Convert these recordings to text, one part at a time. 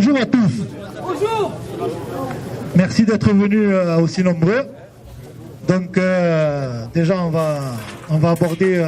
Bonjour à tous. Bonjour. Merci d'être venus aussi nombreux. Donc déjà on va aborder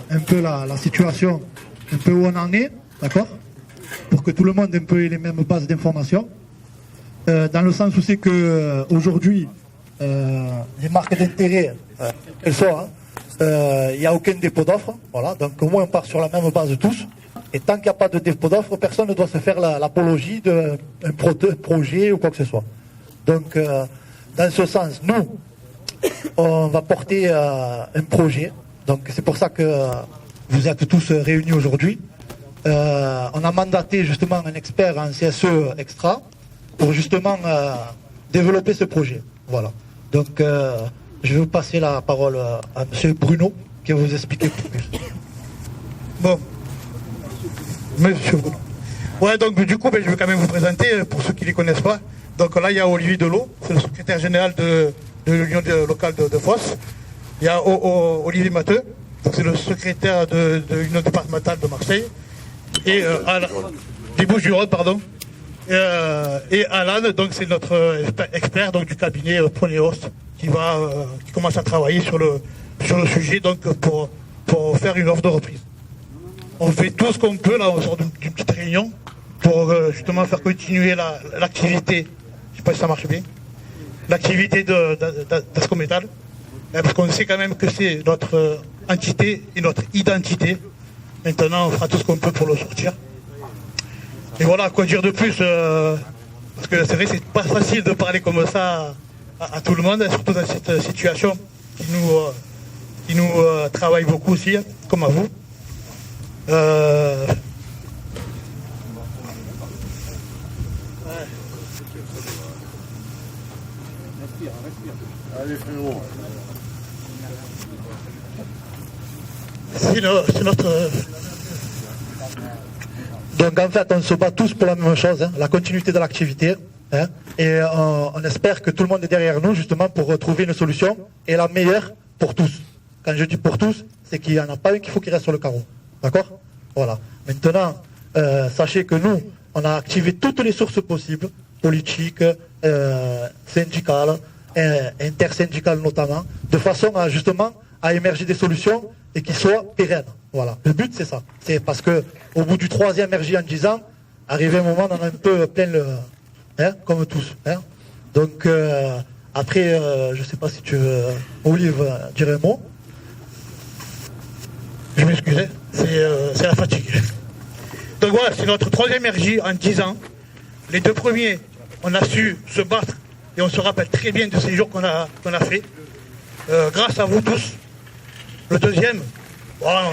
un peu la situation, un peu où on en est, d'accord, pour que tout le monde ait un peu les mêmes bases d'information. Dans le sens où c'est que aujourd'hui les marques d'intérêt, quelles soient, il n'y a aucun dépôt d'offres, voilà, donc au moins on part sur la même base tous. Et tant qu'il n'y a pas de dépôt d'offres, personne ne doit se faire l'apologie d'un projet ou quoi que ce soit. Donc, dans ce sens, nous, on va porter un projet. Donc, c'est pour ça que vous êtes tous réunis aujourd'hui. On a mandaté justement un expert en CSE extra pour justement développer ce projet. Voilà. Donc, je vais vous passer la parole à M. Bruno qui va vous expliquer plus. Bon. Monsieur. Ouais, donc du coup, je vais quand même vous présenter pour ceux qui ne les connaissent pas. Donc là, il y a Olivier Delot, c'est le secrétaire général de l'Union locale de Fos. Il y a Olivier Matteux, c'est le secrétaire de l'Union départementale de Marseille. Et des Bouches-du-Rhône, pardon. Et Alan, donc c'est notre expert donc, du cabinet Poneos qui commence à travailler sur le sujet donc pour faire une offre de reprise. On fait tout ce qu'on peut, là, on sort d'une petite réunion pour justement faire continuer l'activité, je ne sais pas si ça marche bien, l'activité d'Ascométal, parce qu'on sait quand même que c'est notre entité et notre identité. Maintenant, on fera tout ce qu'on peut pour le sortir. Et voilà, quoi dire de plus, parce que c'est vrai, c'est pas facile de parler comme ça à tout le monde, surtout dans cette situation qui nous travaille beaucoup aussi, comme à vous. Allez frérot. C'est notre... Donc en fait, on se bat tous pour la même chose, hein, la continuité de l'activité. Hein, et on espère que tout le monde est derrière nous justement pour trouver une solution et la meilleure pour tous. Quand je dis pour tous, c'est qu'il n'y en a pas un qu'il faut qu'il reste sur le carreau. D'accord? Voilà. Maintenant, sachez que nous, on a activé toutes les sources possibles, politiques, syndicales, intersyndicales notamment, de façon à justement à émerger des solutions et qui soient pérennes. Voilà. Le but, c'est ça. C'est parce que au bout du 3e RJ en 10 ans, arrivé un moment, on en a un peu plein le... Hein, comme tous. Hein. Donc, après, je ne sais pas si tu veux, Olive, dire un mot. Je m'excuse, c'est la fatigue. Donc voilà, c'est notre 3e RJ en 10 ans. Les 2 premiers, on a su se battre et on se rappelle très bien de ces jours qu'on a fait. Grâce à vous tous. Le 2e, voilà,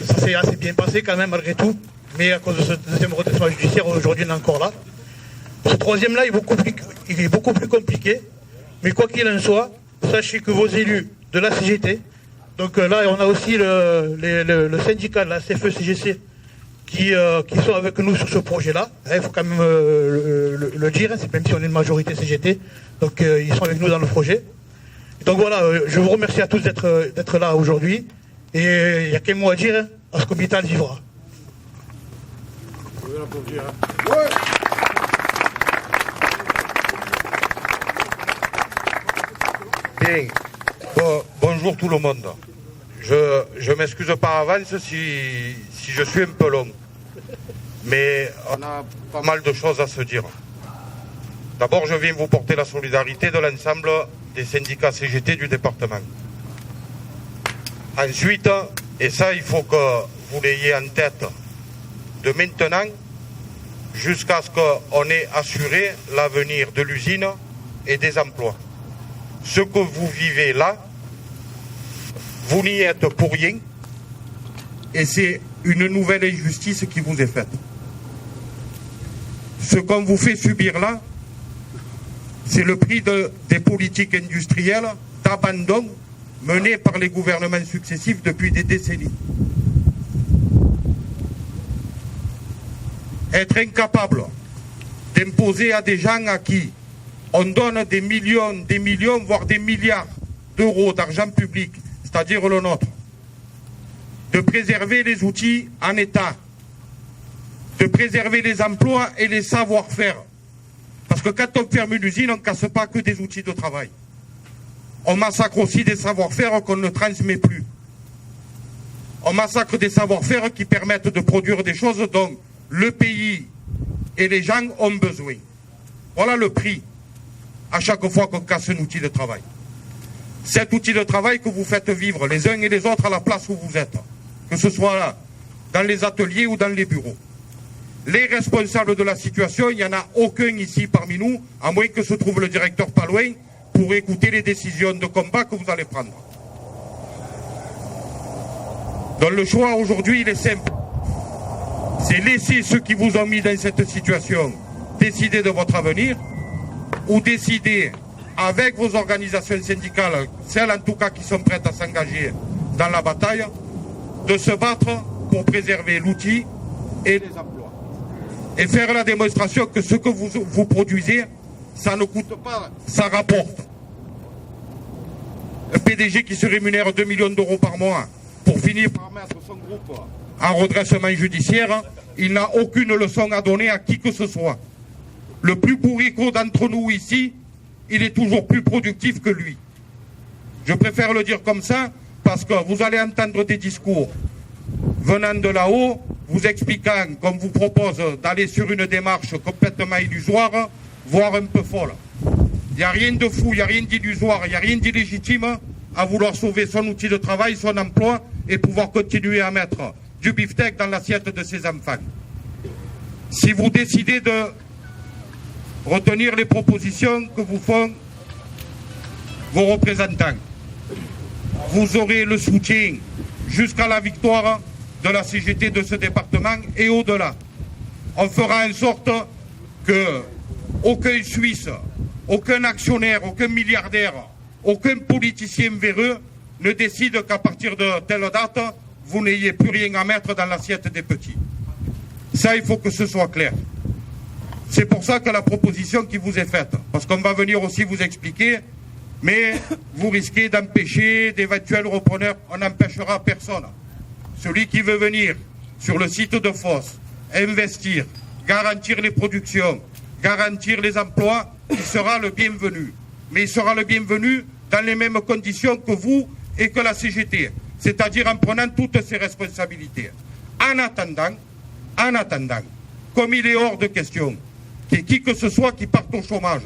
ça s'est assez bien passé quand même malgré tout. Mais à cause de ce 2e redressement judiciaire, aujourd'hui on est encore là. Ce 3e là, il est beaucoup plus compliqué. Mais quoi qu'il en soit, sachez que vos élus de la CGT, donc là, on a aussi le syndicat de la CFE-CGC qui sont avec nous sur ce projet-là. Il faut quand même le dire, hein, même si on est une majorité CGT. Donc ils sont avec nous dans le projet. Donc voilà, je vous remercie à tous d'être là aujourd'hui. Et il n'y a qu'un mot à dire, hein, Ascométal vivra. Vous pouvez l'applaudir, hein. Ouais. Bien. Bonjour tout le monde. Je m'excuse par avance si je suis un peu long. Mais on a pas mal de choses à se dire. D'abord, je viens vous porter la solidarité de l'ensemble des syndicats CGT du département. Ensuite, et ça il faut que vous l'ayez en tête, de maintenant jusqu'à ce qu'on ait assuré l'avenir de l'usine et des emplois. Ce que vous vivez là, vous n'y êtes pour rien et c'est une nouvelle injustice qui vous est faite. Ce qu'on vous fait subir là, c'est le prix des politiques industrielles d'abandon menées par les gouvernements successifs depuis des décennies. Être incapable d'imposer à des gens à qui on donne des millions, voire des milliards d'euros d'argent public, c'est-à-dire le nôtre, de préserver les outils en état, de préserver les emplois et les savoir-faire. Parce que quand on ferme une usine, on ne casse pas que des outils de travail. On massacre aussi des savoir-faire qu'on ne transmet plus. On massacre des savoir-faire qui permettent de produire des choses dont le pays et les gens ont besoin. Voilà le prix à chaque fois qu'on casse un outil de travail. Cet outil de travail que vous faites vivre les uns et les autres à la place où vous êtes, que ce soit là, dans les ateliers ou dans les bureaux. Les responsables de la situation, il n'y en a aucun ici parmi nous, à moins que se trouve le directeur pas loin, pour écouter les décisions de combat que vous allez prendre. Donc le choix aujourd'hui, il est simple. C'est laisser ceux qui vous ont mis dans cette situation décider de votre avenir, ou décider avec vos organisations syndicales, celles en tout cas qui sont prêtes à s'engager dans la bataille, de se battre pour préserver l'outil et les emplois. Et faire la démonstration que ce que vous produisez, ça ne coûte pas, ça rapporte. Un PDG qui se rémunère 2 millions d'euros par mois pour finir par mettre son groupe en redressement judiciaire, il n'a aucune leçon à donner à qui que ce soit. Le plus bourricot d'entre nous ici, il est toujours plus productif que lui. Je préfère le dire comme ça, parce que vous allez entendre des discours venant de là-haut, vous expliquant qu'on vous propose d'aller sur une démarche complètement illusoire, voire un peu folle. Il n'y a rien de fou, il n'y a rien d'illusoire, il n'y a rien d'illégitime à vouloir sauver son outil de travail, son emploi, et pouvoir continuer à mettre du beefsteak dans l'assiette de ses enfants. Si vous décidez de retenir les propositions que vous font vos représentants, vous aurez le soutien jusqu'à la victoire de la CGT de ce département et au-delà. On fera en sorte que aucun Suisse, aucun actionnaire, aucun milliardaire, aucun politicien véreux ne décide qu'à partir de telle date, vous n'ayez plus rien à mettre dans l'assiette des petits. Ça, il faut que ce soit clair. C'est pour ça que la proposition qui vous est faite, parce qu'on va venir aussi vous expliquer, mais vous risquez d'empêcher d'éventuels repreneurs, on n'empêchera personne. Celui qui veut venir sur le site de Fos, investir, garantir les productions, garantir les emplois, il sera le bienvenu. Mais il sera le bienvenu dans les mêmes conditions que vous et que la CGT, c'est-à-dire en prenant toutes ses responsabilités. En attendant, comme il est hors de question qu'il y ait qui que ce soit qui parte au chômage,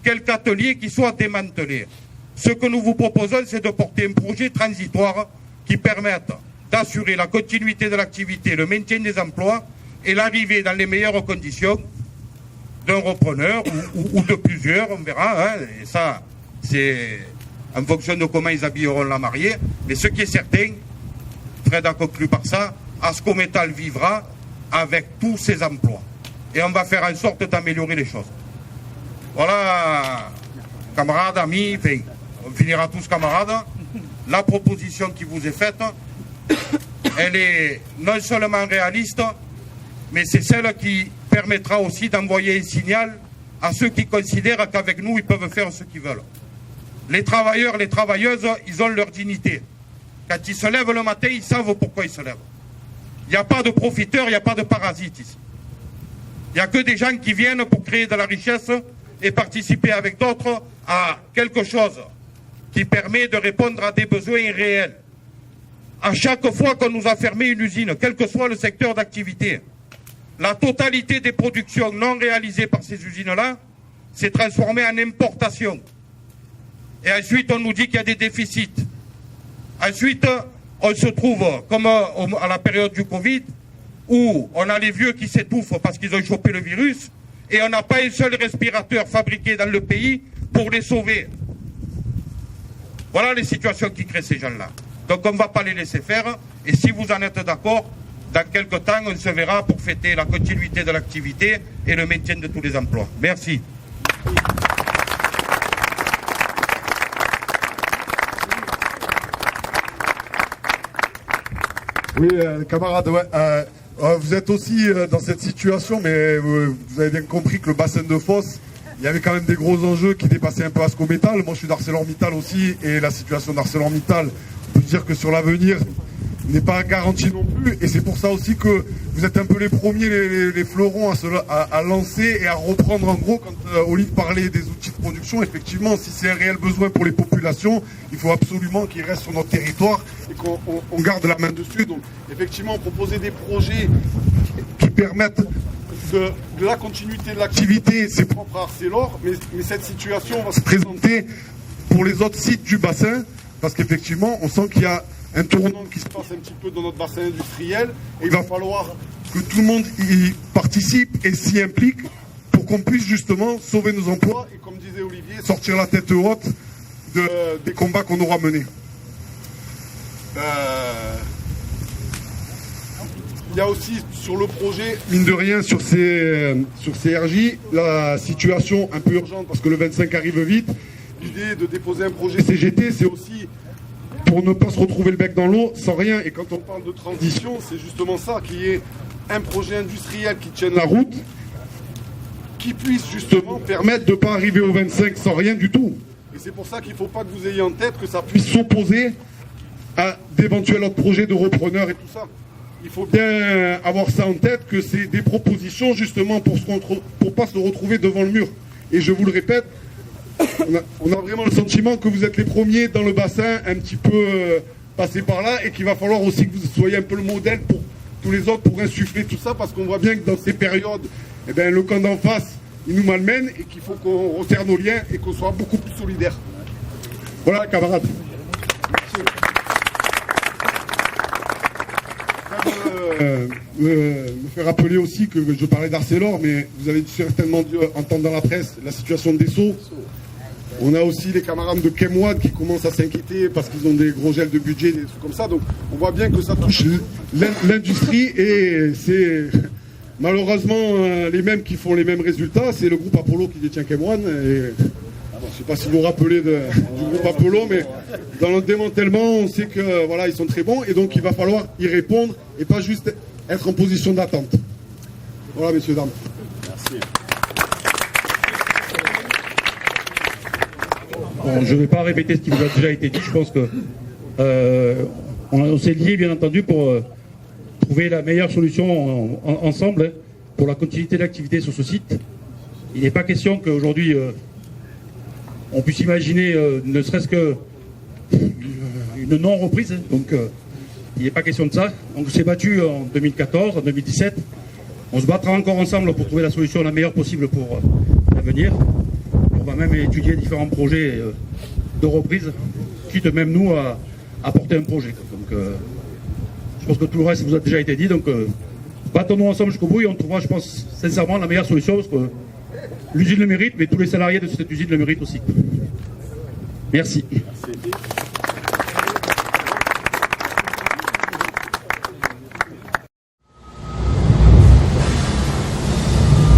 quelque atelier qui soit démantelé, ce que nous vous proposons, c'est de porter un projet transitoire qui permette d'assurer la continuité de l'activité, le maintien des emplois et l'arrivée dans les meilleures conditions d'un repreneur ou de plusieurs, on verra, hein, et ça, c'est en fonction de comment ils habilleront la mariée, mais ce qui est certain, Fred a conclu par ça, Ascométal vivra avec tous ses emplois. Et on va faire en sorte d'améliorer les choses. Voilà, camarades, amis, enfin, on finira tous camarades. La proposition qui vous est faite, elle est non seulement réaliste, mais c'est celle qui permettra aussi d'envoyer un signal à ceux qui considèrent qu'avec nous, ils peuvent faire ce qu'ils veulent. Les travailleurs, les travailleuses, ils ont leur dignité. Quand ils se lèvent le matin, ils savent pourquoi ils se lèvent. Il n'y a pas de profiteurs, il n'y a pas de parasites ici. Il n'y a que des gens qui viennent pour créer de la richesse et participer avec d'autres à quelque chose qui permet de répondre à des besoins réels. À chaque fois qu'on nous a fermé une usine, quel que soit le secteur d'activité, la totalité des productions non réalisées par ces usines-là s'est transformée en importation. Et ensuite, on nous dit qu'il y a des déficits. Ensuite, on se trouve, comme à la période du Covid, où on a les vieux qui s'étouffent parce qu'ils ont chopé le virus, et on n'a pas un seul respirateur fabriqué dans le pays pour les sauver. Voilà les situations qui créent ces gens-là. Donc on ne va pas les laisser faire, et si vous en êtes d'accord, dans quelques temps, on se verra pour fêter la continuité de l'activité et le maintien de tous les emplois. Merci. Oui, camarade, ouais, vous êtes aussi dans cette situation, mais vous avez bien compris que le bassin de Fos, il y avait quand même des gros enjeux qui dépassaient un peu Ascométal. Moi, je suis d'ArcelorMittal aussi, et la situation d'ArcelorMittal, on peut dire que sur l'avenir, n'est pas garanti non plus. Et c'est pour ça aussi que vous êtes un peu les premiers, les fleurons à lancer et à reprendre en gros. Quand Olive parlait des outils de production, effectivement, si c'est un réel besoin pour les populations, il faut absolument qu'ils restent sur notre territoire et qu'on garde la main dessus. Donc effectivement, proposer des projets qui permettent de la continuité de l'activité, c'est propre à Arcelor, mais cette situation va se présenter pour les autres sites du bassin, parce qu'effectivement, on sent qu'il y a un tournant qui se passe un petit peu dans notre bassin industriel, et il va falloir que tout le monde y participe et s'y implique pour qu'on puisse justement sauver nos emplois et, comme disait Olivier, sortir la tête haute des combats qu'on aura menés. Il y a aussi sur le projet, mine de rien, sur CRJ, la situation un peu urgente parce que le 25 arrive vite. L'idée de déposer un projet CGT, c'est aussi pour ne pas se retrouver le bec dans l'eau sans rien. Et quand on parle de transition, c'est justement ça, qu'il y ait un projet industriel qui tienne la route, qui puisse justement permettre de ne pas arriver au 25 sans rien du tout. Et c'est pour ça qu'il ne faut pas que vous ayez en tête que ça puisse s'opposer à d'éventuels autres projets de repreneurs et tout ça. Il faut bien avoir ça en tête, que c'est des propositions justement pour pas se retrouver devant le mur. Et je vous le répète, on a vraiment le sentiment que vous êtes les premiers dans le bassin un petit peu passés par là et qu'il va falloir aussi que vous soyez un peu le modèle pour tous les autres pour insuffler tout ça, parce qu'on voit bien que dans ces périodes, eh bien, le camp d'en face, il nous malmène et qu'il faut qu'on resserre nos liens et qu'on soit beaucoup plus solidaires. Voilà, camarades. Me faire rappeler aussi que je parlais d'Arcelor, mais vous avez certainement dû entendre dans la presse la situation de Dessau. On a aussi les camarades de Kemwad qui commencent à s'inquiéter parce qu'ils ont des gros gels de budget, des trucs comme ça. Donc on voit bien que ça touche l'industrie et c'est malheureusement les mêmes qui font les mêmes résultats. C'est le groupe Apollo qui détient Kemwad. Et je ne sais pas si vous vous rappelez du groupe Apollo, mais dans le démantèlement, on sait que voilà, ils sont très bons et donc il va falloir y répondre et pas juste être en position d'attente. Voilà, messieurs, dames. Merci. Bon, je ne vais pas répéter ce qui vous a déjà été dit. Je pense que on s'est liés, bien entendu, pour trouver la meilleure solution ensemble pour la continuité de l'activité sur ce site. Il n'est pas question qu'aujourd'hui on puisse imaginer ne serait-ce que une non-reprise. Donc il n'est pas question de ça. On s'est battu en 2014, en 2017. On se battra encore ensemble pour trouver la solution la meilleure possible pour l'avenir. On va même étudier différents projets de reprise, quitte même nous à porter un projet. Donc je pense que tout le reste vous a déjà été dit. Donc battons-nous ensemble jusqu'au bout et on trouvera, je pense, sincèrement la meilleure solution, parce que l'usine le mérite, mais tous les salariés de cette usine le méritent aussi. Merci. Merci.